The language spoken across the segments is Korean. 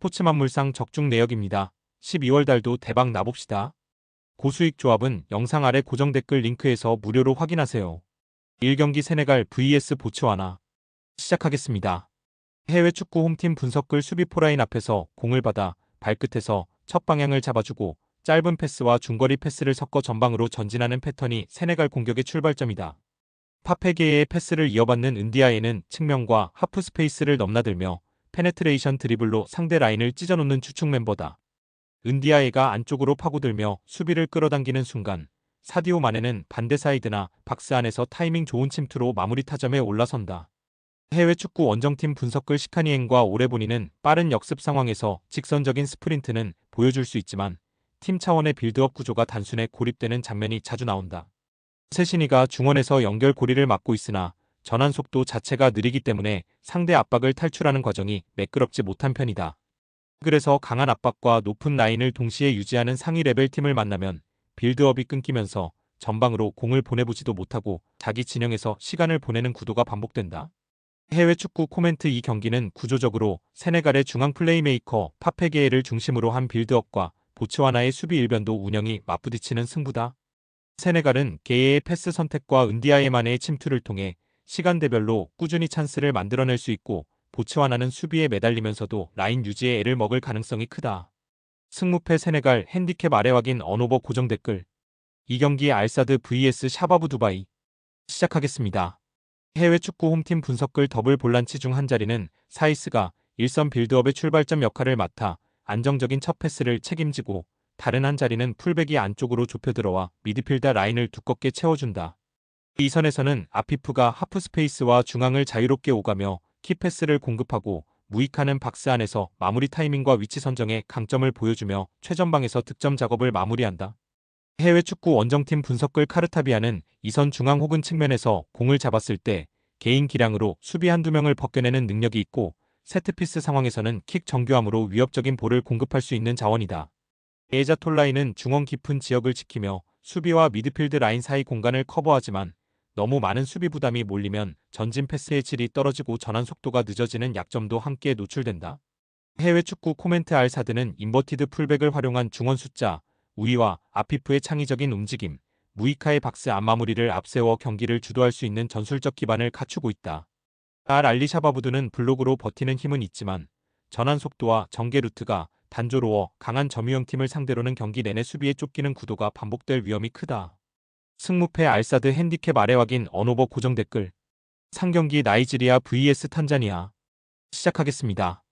스포츠만물상 적중 내역입니다. 12월 달도 대박 나봅시다. 고수익 조합은 영상 아래 고정 댓글 링크에서 무료로 확인하세요. 1경기 세네갈 vs 보츠와나 시작하겠습니다. 해외 축구 홈팀 분석글 수비 포라인 앞에서 공을 받아 발끝에서 첫 방향을 잡아주고 짧은 패스와 중거리 패스를 섞어 전방으로 전진하는 패턴이 세네갈 공격의 출발점이다. 파페게의 패스를 이어받는 은디아에는 측면과 하프 스페이스를 넘나들며 페네트레이션 드리블로 상대 라인을 찢어놓는 주축 멤버다. 은디아에가 안쪽으로 파고들며 수비를 끌어당기는 순간 사디오 마네는 반대 사이드나 박스 안에서 타이밍 좋은 침투로 마무리 타점에 올라선다. 해외 축구 원정팀 분석글 시카니엔과 오레보니는 빠른 역습 상황에서 직선적인 스프린트는 보여줄 수 있지만 팀 차원의 빌드업 구조가 단순해 고립되는 장면이 자주 나온다. 세신이가 중원에서 연결 고리를 막고 있으나 전환 속도 자체가 느리기 때문에 상대 압박을 탈출하는 과정이 매끄럽지 못한 편이다. 그래서 강한 압박과 높은 라인을 동시에 유지하는 상위 레벨 팀을 만나면 빌드업이 끊기면서 전방으로 공을 보내보지도 못하고 자기 진영에서 시간을 보내는 구도가 반복된다. 해외 축구 코멘트 이 경기는 구조적으로 세네갈의 중앙 플레이메이커 파페게에를 중심으로 한 빌드업과 보츠와나의 수비 일변도 운영이 맞부딪히는 승부다. 세네갈은 게에의 패스 선택과 은디아에만의 침투를 통해 시간대별로 꾸준히 찬스를 만들어낼 수 있고 보츠와나는 수비에 매달리면서도 라인 유지에 애를 먹을 가능성이 크다. 승무패 세네갈 핸디캡 아래 확인 언오버 고정 댓글. 이 경기 알사드 vs 샤바브 두바이 시작하겠습니다. 해외 축구 홈팀 분석글 더블 볼란치 중 한 자리는 사이스가 일선 빌드업의 출발점 역할을 맡아 안정적인 첫 패스를 책임지고 다른 한 자리는 풀백이 안쪽으로 좁혀 들어와 미드필더 라인을 두껍게 채워준다. 이 선에서는 아피프가 하프 스페이스와 중앙을 자유롭게 오가며 키패스를 공급하고 무익하는 박스 안에서 마무리 타이밍과 위치 선정에 강점을 보여주며 최전방에서 득점 작업을 마무리한다. 해외 축구 원정팀 분석글 카르타비아는 이선 중앙 혹은 측면에서 공을 잡았을 때 개인 기량으로 수비 한두 명을 벗겨내는 능력이 있고 세트피스 상황에서는 킥 정교함으로 위협적인 볼을 공급할 수 있는 자원이다. 에자 톨라이는 중원 깊은 지역을 지키며 수비와 미드필드 라인 사이 공간을 커버하지만 너무 많은 수비 부담이 몰리면 전진 패스의 질이 떨어지고 전환 속도가 늦어지는 약점도 함께 노출된다. 해외 축구 코멘트 알사드는 인버티드 풀백을 활용한 중원 숫자, 우위와 아피프의 창의적인 움직임, 무이카의 박스 안 마무리를 앞세워 경기를 주도할 수 있는 전술적 기반을 갖추고 있다. 알리 샤바부드는 블록으로 버티는 힘은 있지만 전환 속도와 전개 루트가 단조로워 강한 점유형 팀을 상대로는 경기 내내 수비에 쫓기는 구도가 반복될 위험이 크다. 승무패 알사드 핸디캡 아래 확인 언오버 고정 댓글. 상경기 나이지리아 vs 탄자니아 시작하겠습니다.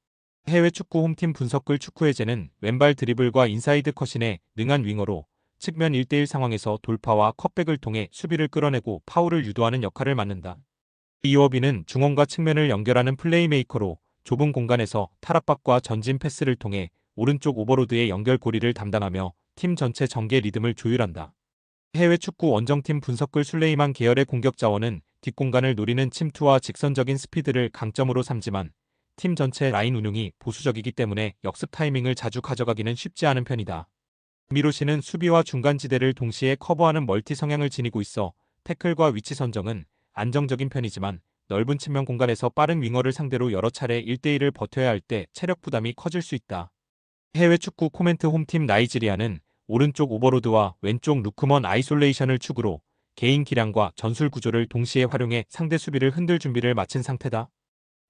해외 축구 홈팀 분석글 축구해제는 왼발 드리블과 인사이드 컷신에 능한 윙어로 측면 1대1 상황에서 돌파와 컷백을 통해 수비를 끌어내고 파울을 유도하는 역할을 맡는다. 이워비는 중원과 측면을 연결하는 플레이메이커로 좁은 공간에서 탈압박과 전진 패스를 통해 오른쪽 오버로드의 연결 고리를 담당하며 팀 전체 전개 리듬을 조율한다. 해외 축구 원정팀 분석글 술레이만 계열의 공격 자원은 뒷공간을 노리는 침투와 직선적인 스피드를 강점으로 삼지만 팀 전체 라인 운용이 보수적이기 때문에 역습 타이밍을 자주 가져가기는 쉽지 않은 편이다. 미로시는 수비와 중간지대를 동시에 커버하는 멀티 성향을 지니고 있어 태클과 위치 선정은 안정적인 편이지만 넓은 측면 공간에서 빠른 윙어를 상대로 여러 차례 1대1을 버텨야 할 때 체력 부담이 커질 수 있다. 해외 축구 코멘트 홈팀 나이지리아는 오른쪽 오버로드와 왼쪽 루크먼 아이솔레이션을 축으로 개인 기량과 전술 구조를 동시에 활용해 상대 수비를 흔들 준비를 마친 상태다.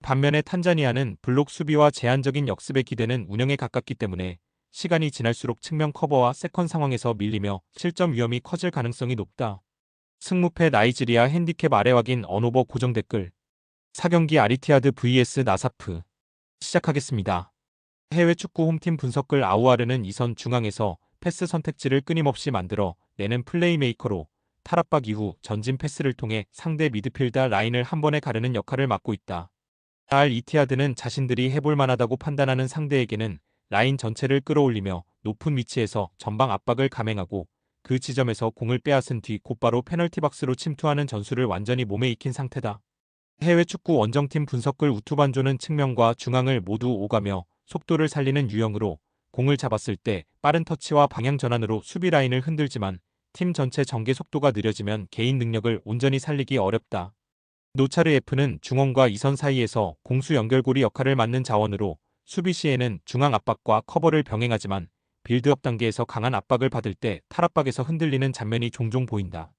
반면에 탄자니아는 블록 수비와 제한적인 역습에 기대는 운영에 가깝기 때문에 시간이 지날수록 측면 커버와 세컨 상황에서 밀리며 실점 위험이 커질 가능성이 높다. 승무패 나이지리아 핸디캡 아래 확인 언오버 고정 댓글. 4경기 아리티아드 vs 나사프 시작하겠습니다. 해외 축구 홈팀 분석글 아우아르는 이선 중앙에서 패스 선택지를 끊임없이 만들어 내는 플레이메이커로 탈압박 이후 전진 패스를 통해 상대 미드필더 라인을 한 번에 가르는 역할을 맡고 있다. 이티아드는 자신들이 해볼 만하다고 판단하는 상대에게는 라인 전체를 끌어올리며 높은 위치에서 전방 압박을 감행하고 그 지점에서 공을 빼앗은 뒤 곧바로 페널티 박스로 침투하는 전술을 완전히 몸에 익힌 상태다. 해외 축구 원정팀 분석글 우투반조는 측면과 중앙을 모두 오가며 속도를 살리는 유형으로 공을 잡았을 때 빠른 터치와 방향 전환으로 수비 라인을 흔들지만 팀 전체 전개 속도가 느려지면 개인 능력을 온전히 살리기 어렵다. 노차르 F는 중원과 이선 사이에서 공수 연결고리 역할을 맡는 자원으로 수비 시에는 중앙 압박과 커버를 병행하지만 빌드업 단계에서 강한 압박을 받을 때 탈압박에서 흔들리는 장면이 종종 보인다.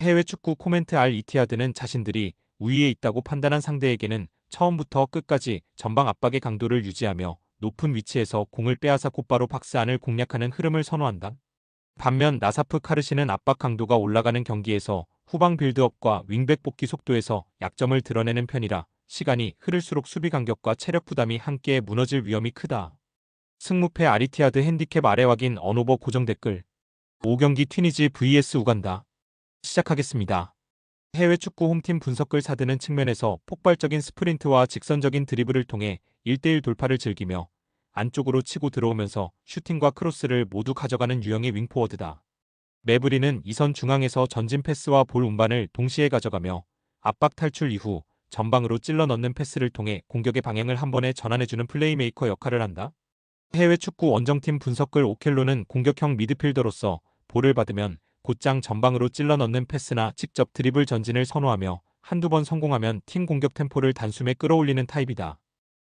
해외 축구 코멘트 알 이티하드는 자신들이 우위에 있다고 판단한 상대에게는 처음부터 끝까지 전방 압박의 강도를 유지하며 높은 위치에서 공을 빼앗아 곧바로 박스 안을 공략하는 흐름을 선호한다. 반면 나사프 카르시는 압박 강도가 올라가는 경기에서 후방 빌드업과 윙백 복귀 속도에서 약점을 드러내는 편이라 시간이 흐를수록 수비 간격과 체력 부담이 함께 무너질 위험이 크다. 승무패 아리티아드 핸디캡 아래 확인 언오버 고정 댓글 5경기 튀니지 vs 우간다. 시작하겠습니다. 해외 축구 홈팀 분석글 사드는 측면에서 폭발적인 스프린트와 직선적인 드리블을 통해 1대1 돌파를 즐기며 안쪽으로 치고 들어오면서 슈팅과 크로스를 모두 가져가는 유형의 윙포워드다. 매브리는 이선 중앙에서 전진 패스와 볼 운반을 동시에 가져가며 압박 탈출 이후 전방으로 찔러 넣는 패스를 통해 공격의 방향을 한 번에 전환해주는 플레이메이커 역할을 한다. 해외 축구 원정팀 분석글 오켈로는 공격형 미드필더로서 볼을 받으면 곧장 전방으로 찔러 넣는 패스나 직접 드리블 전진을 선호하며 한두 번 성공하면 팀 공격 템포를 단숨에 끌어올리는 타입이다.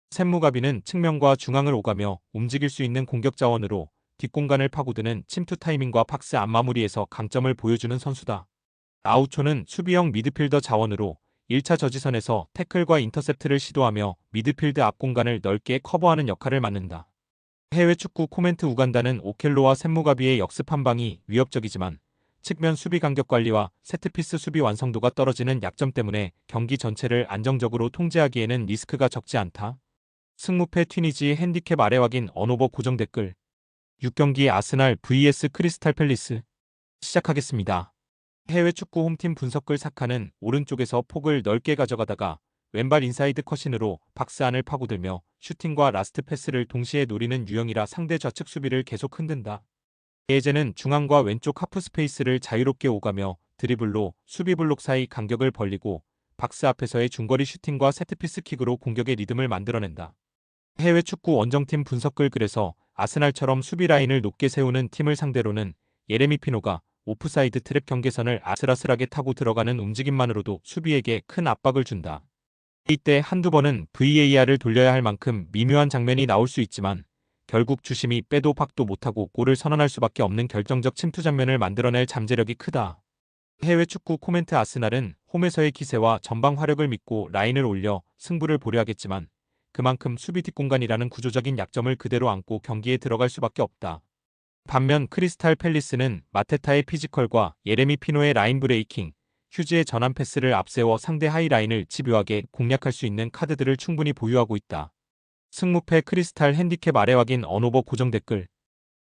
샘무가비는 측면과 중앙을 오가며 움직일 수 있는 공격 자원으로 뒷공간을 파고드는 침투 타이밍과 박스 안 마무리에서 강점을 보여주는 선수다. 아우초는 수비형 미드필더 자원으로 1차 저지선에서 태클과 인터셉트를 시도하며 미드필드 앞 공간을 넓게 커버하는 역할을 맡는다. 해외 축구 코멘트 우간다는 오켈로와 샘무가비의 역습 한 방이 위협적이지만 측면 수비 간격 관리와 세트피스 수비 완성도가 떨어지는 약점 때문에 경기 전체를 안정적으로 통제하기에는 리스크가 적지 않다. 승무패 튀니지 핸디캡 아래 확인 언오버 고정 댓글 6경기 아스날 vs 크리스탈 팰리스 시작하겠습니다. 해외 축구 홈팀 분석글 사카는 오른쪽에서 폭을 넓게 가져가다가 왼발 인사이드 컷신으로 박스 안을 파고들며 슈팅과 라스트 패스를 동시에 노리는 유형이라 상대 좌측 수비를 계속 흔든다. 예제는 중앙과 왼쪽 하프 스페이스를 자유롭게 오가며 드리블로 수비 블록 사이 간격을 벌리고 박스 앞에서의 중거리 슈팅과 세트피스 킥으로 공격의 리듬을 만들어낸다. 해외 축구 원정팀 분석글 글에서 아스날처럼 수비 라인을 높게 세우는 팀을 상대로는 예레미 피노가 오프사이드 트랩 경계선을 아슬아슬하게 타고 들어가는 움직임만으로도 수비에게 큰 압박을 준다. 이때 한두 번은 VAR을 돌려야 할 만큼 미묘한 장면이 나올 수 있지만 결국 주심이 빼도 박도 못하고 골을 선언할 수밖에 없는 결정적 침투 장면을 만들어낼 잠재력이 크다. 해외 축구 코멘트 아스날은 홈에서의 기세와 전방 화력을 믿고 라인을 올려 승부를 보려 하겠지만 그만큼 수비 뒷공간이라는 구조적인 약점을 그대로 안고 경기에 들어갈 수밖에 없다. 반면 크리스탈 팰리스는 마테타의 피지컬과 예레미 피노의 라인 브레이킹, 휴지의 전환 패스를 앞세워 상대 하이라인을 집요하게 공략할 수 있는 카드들을 충분히 보유하고 있다. 승무패 크리스탈 핸디캡 아래 확인 언오버 고정 댓글